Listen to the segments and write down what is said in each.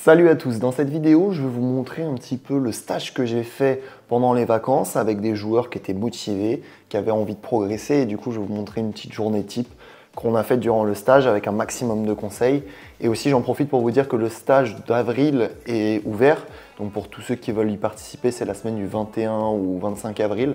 Salut à tous, dans cette vidéo je vais vous montrer un petit peu le stage que j'ai fait pendant les vacances avec des joueurs qui étaient motivés, qui avaient envie de progresser et du coup je vais vous montrer une petite journée type qu'on a faite durant le stage avec un maximum de conseils. Et aussi j'en profite pour vous dire que le stage d'avril est ouvert, donc pour tous ceux qui veulent y participer c'est la semaine du 21 ou 25 avril.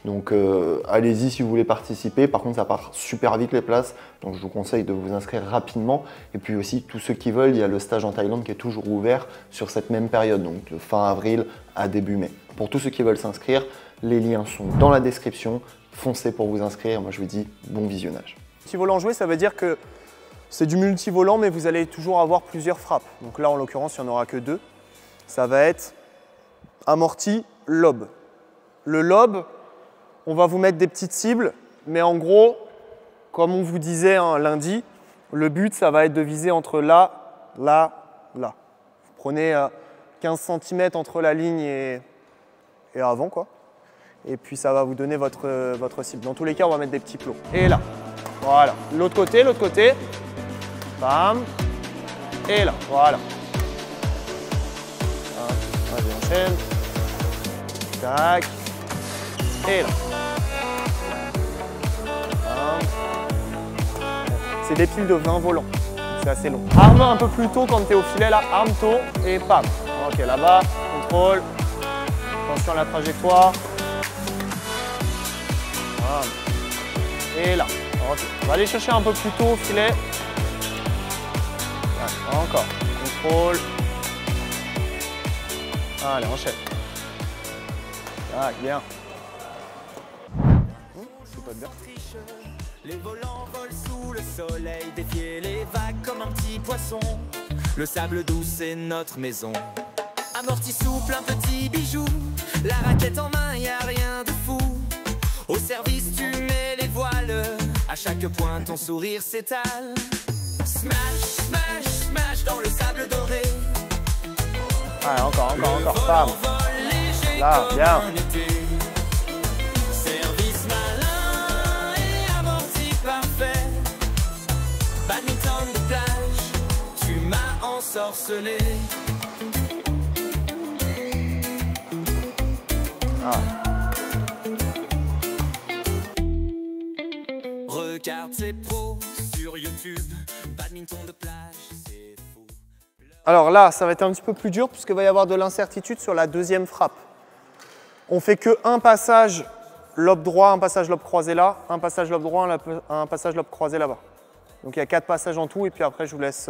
Donc allez-y si vous voulez participer, par contre ça part super vite les places, donc je vous conseille de vous inscrire rapidement. Et puis aussi tous ceux qui veulent, il y a le stage en Thaïlande qui est toujours ouvert sur cette même période, donc de fin avril à début mai. Pour tous ceux qui veulent s'inscrire, les liens sont dans la description, foncez pour vous inscrire, moi je vous dis bon visionnage. Multivolant joué, ça veut dire que c'est du multivolant, mais vous allez toujours avoir plusieurs frappes. Donc là, en l'occurrence, il n'y en aura que deux. Ça va être amorti, lob. Le lob, on va vous mettre des petites cibles, mais en gros, comme on vous disait lundi, le but, ça va être de viser entre là, là, là. Vous prenez 15 cm entre la ligne et avant, quoi. Et puis, ça va vous donner votre cible. Dans tous les cas, on va mettre des petits plots. Et là. Voilà, l'autre côté, bam, et là, voilà. Vas-y, enchaîne. Tac, et là. C'est des piles de 20 volants, c'est assez long. Arme un peu plus tôt quand tu es au filet, là, arme tôt et pam. Ok, là-bas, contrôle, attention à la trajectoire. Bam. Et là. Okay. On va aller chercher un peu plus tôt au filet. Ouais, encore. Contrôle. Allez, enchaîne. Ah, bien. C'est pas bien. Les volants volent sous le soleil, défier les vagues comme un petit poisson. Le sable doux, c'est notre maison. Amorti souple, un petit bijou. La raquette en main, y a rien de fou. Au service, tu mets les voiles. À chaque point, ton sourire s'étale. Smash, smash, smash dans le sable doré. Allez, encore, bam. Là, bien. Service malin et amorti parfait. Badminton de plage, tu m'as ensorcelé. Regarde ces pros sur YouTube, badminton de plage, c'est fou. Alors là, ça va être un petit peu plus dur puisqu'il va y avoir de l'incertitude sur la deuxième frappe. On fait que un passage lobe droit, un passage lobe croisé là, un passage lobe droit, un passage lobe croisé là-bas. Donc il y a 4 passages en tout et puis après je vous laisse,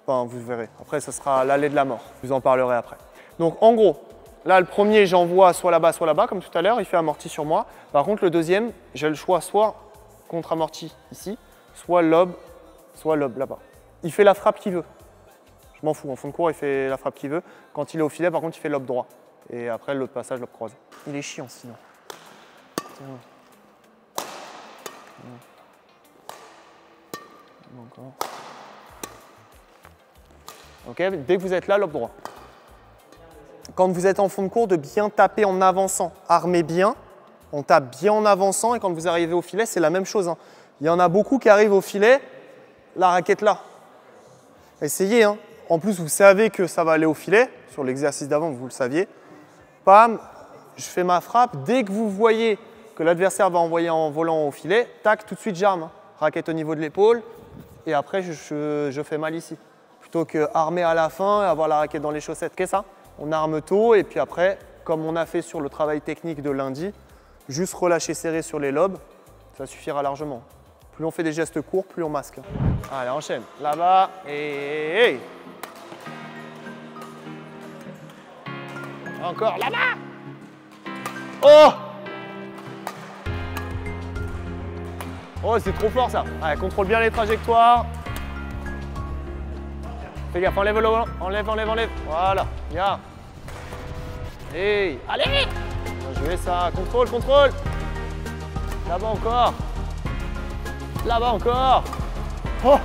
enfin vous verrez. Après ce sera l'allée de la mort, je vous en parlerai après. Donc en gros, là le premier j'envoie soit là-bas comme tout à l'heure, il fait amorti sur moi. Par contre le deuxième, j'ai le choix soit contre amorti ici, soit lobe là-bas. Il fait la frappe qu'il veut. Je m'en fous, en fond de cours il fait la frappe qu'il veut. Quand il est au filet par contre il fait lobe droit. Et après l'autre passage lobe croisé. Il est chiant sinon. Encore. Ok, dès que vous êtes là, lobe droit. Quand vous êtes en fond de cours, de bien taper en avançant. Armez bien, on tape bien en avançant et quand vous arrivez au filet, c'est la même chose. Il y en a beaucoup qui arrivent au filet, la raquette là. Essayez. En plus, vous savez que ça va aller au filet. Sur l'exercice d'avant, vous le saviez. Pam, je fais ma frappe. Dès que vous voyez que l'adversaire va envoyer en volant au filet, tac, tout de suite j'arme. Raquette au niveau de l'épaule et après je fais mal ici. Plutôt que armer à la fin et avoir la raquette dans les chaussettes. Qu'est-ce ça? On arme tôt et puis après, comme on a fait sur le travail technique de lundi, juste relâcher serré sur les lobes, ça suffira largement. Plus on fait des gestes courts, plus on masque. Allez, enchaîne. Là-bas et... Encore là-bas. Oh! Oh, c'est trop fort ça. Allez, contrôle bien les trajectoires. Fais gaffe, enlève le volant. Enlève. Voilà, bien. Hey, allez! Bien joué ça. Contrôle. Là-bas encore. Oh!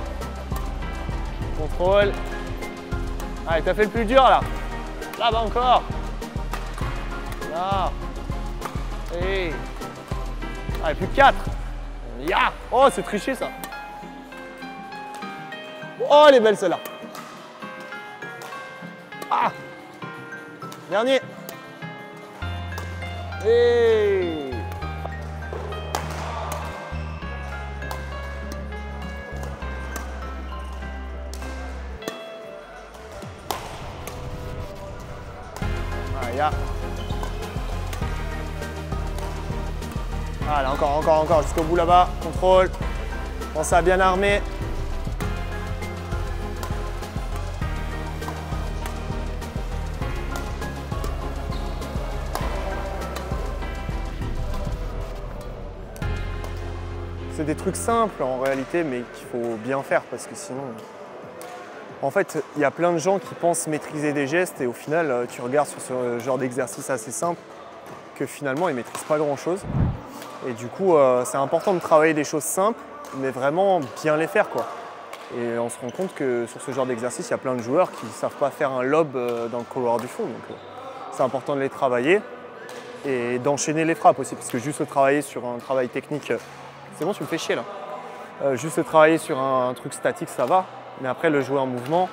Contrôle. Allez, t'as fait le plus dur là. Là-bas encore. Là. Et... Allez, plus de 4. Ya! Oh, c'est triché ça. Oh, elle est belle celle-là. Ah! Dernier. Et... Voilà, encore, jusqu'au bout là-bas. Contrôle. Pensez à bien armer. C'est des trucs simples en réalité, mais qu'il faut bien faire parce que sinon... En fait, il y a plein de gens qui pensent maîtriser des gestes et au final, tu regardes sur ce genre d'exercice assez simple que finalement, ils ne maîtrisent pas grand-chose. Et du coup, c'est important de travailler des choses simples, mais vraiment bien les faire, quoi. Et on se rend compte que sur ce genre d'exercice, il y a plein de joueurs qui ne savent pas faire un lob dans le couloir du fond. Donc, c'est important de les travailler et d'enchaîner les frappes aussi, parce que juste travailler sur un travail technique, c'est bon, tu me fais chier là. Juste travailler sur un truc statique, ça va. Mais après, le jouer en mouvement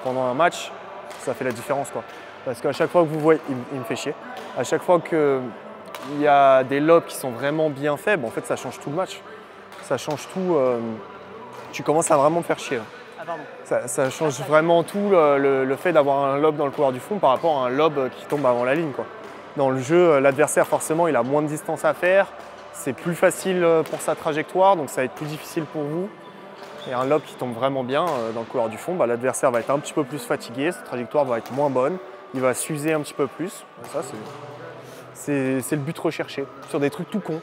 pendant un match, ça fait la différence, quoi. Parce qu'à chaque fois que vous voyez, il me fait chier, à chaque fois qu'il y a des lobs qui sont vraiment bien faits, en fait, ça change tout le match. Ça change tout. Tu commences à vraiment me faire chier. Ah, pardon. Ça change vraiment tout le fait d'avoir un lob dans le couloir du fond par rapport à un lob qui tombe avant la ligne, quoi. Dans le jeu, l'adversaire, forcément, il a moins de distance à faire. C'est plus facile pour sa trajectoire, donc ça va être plus difficile pour vous. Et un lob qui tombe vraiment bien dans le couloir du fond, l'adversaire va être un petit peu plus fatigué, sa trajectoire va être moins bonne, il va s'user un petit peu plus. Et ça, c'est le but recherché. Sur des trucs tout cons,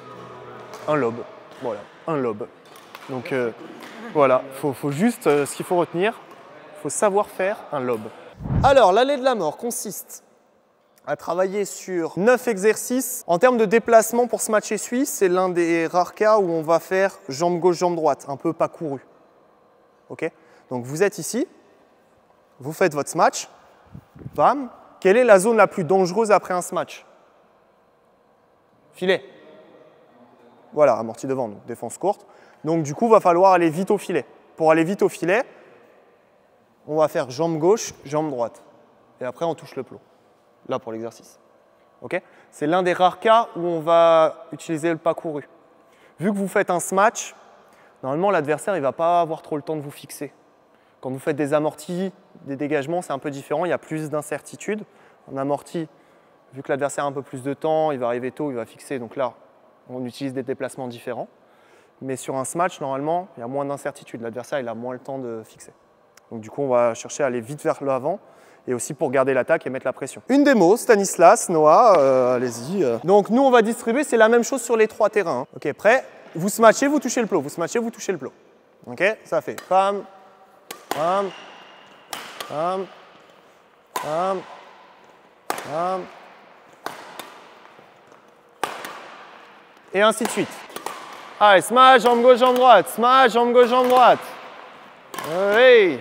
un lob. Voilà, un lob. Donc voilà, faut juste, ce qu'il faut retenir, il faut savoir faire un lob. Alors, l'allée de la mort consiste à travailler sur 9 exercices. En termes de déplacement pour ce match essuie, c'est l'un des rares cas où on va faire jambe gauche, jambe droite, un peu pas couru. Okay, donc vous êtes ici, vous faites votre smash, bam. Quelle est la zone la plus dangereuse après un smash? Filet. Voilà, amorti devant, donc défense courte. Donc du coup, il va falloir aller vite au filet. Pour aller vite au filet, on va faire jambe gauche, jambe droite. Et après, on touche le plot. Là, pour l'exercice. Okay, c'est l'un des rares cas où on va utiliser le pas couru. Vu que vous faites un smash, normalement, l'adversaire ne va pas avoir trop le temps de vous fixer. Quand vous faites des amortis, des dégagements, c'est un peu différent, il y a plus d'incertitude. En amorti, vu que l'adversaire a un peu plus de temps, il va arriver tôt, il va fixer. Donc là, on utilise des déplacements différents. Mais sur un smash, normalement, il y a moins d'incertitude. L'adversaire, il a moins le temps de fixer. Donc du coup, on va chercher à aller vite vers l'avant et aussi pour garder l'attaque et mettre la pression. Une démo, Stanislas, Noah, allez-y. Donc nous, on va distribuer, c'est la même chose sur les 3 terrains. Ok, prêt? Vous smatchez, vous touchez le plot. Vous smatchez, vous touchez le plot. Ok, ça fait pam, pam, pam, pam, pam. Et ainsi de suite. Allez, smash, jambe gauche, jambe droite. Smash, jambe gauche, jambe droite. Hey,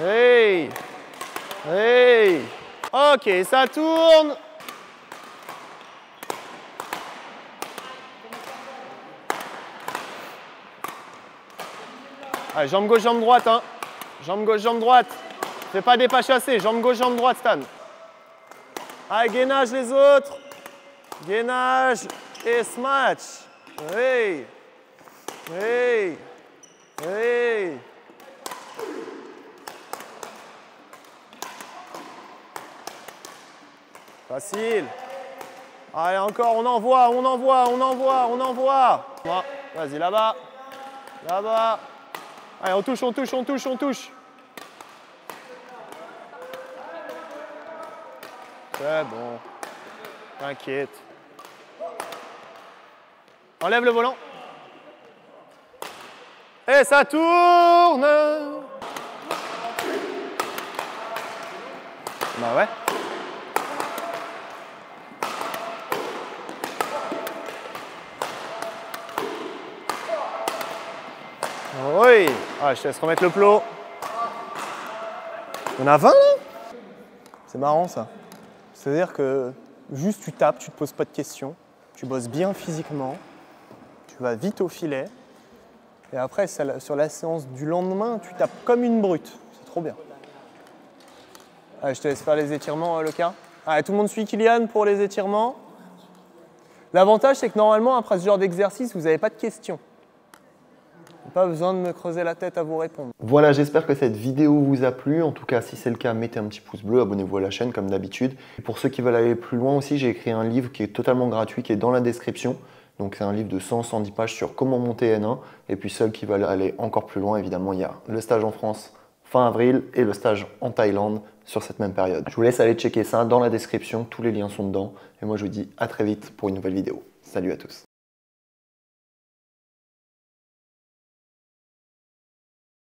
hey, hey. Ok, ça tourne. Allez, jambe gauche, jambe droite. Hein. Jambe gauche, jambe droite. Fais pas des pas chassés. Jambe gauche, jambe droite, Stan. Allez, gainage les autres. Gainage et smash. Hey. Hey. Hey. Facile. Allez, encore, on envoie, on envoie, on envoie, on envoie. Vas-y, là-bas. Là-bas. Allez, on touche, on touche, on touche, on touche. C'est bon. T'inquiète. Enlève le volant. Et ça tourne. Bah ouais. Oui. Ah, je te laisse remettre le plot. Il y en a 20 là? C'est marrant ça. C'est-à-dire que juste tu tapes, tu te poses pas de questions, tu bosses bien physiquement, tu vas vite au filet. Et après, sur la séance du lendemain, tu tapes comme une brute. C'est trop bien. Allez, je te laisse faire les étirements, Lucas. Allez, tout le monde suit Kylian pour les étirements. L'avantage, c'est que normalement, après ce genre d'exercice, vous n'avez pas de questions. Pas besoin de me creuser la tête à vous répondre. Voilà, j'espère que cette vidéo vous a plu. En tout cas, si c'est le cas, mettez un petit pouce bleu, abonnez-vous à la chaîne comme d'habitude. Pour ceux qui veulent aller plus loin aussi, j'ai écrit un livre qui est totalement gratuit, qui est dans la description. Donc c'est un livre de 110 pages sur comment monter N1. Et puis ceux qui veulent aller encore plus loin, évidemment, il y a le stage en France fin avril et le stage en Thaïlande sur cette même période. Je vous laisse aller checker ça dans la description, tous les liens sont dedans. Et moi je vous dis à très vite pour une nouvelle vidéo. Salut à tous.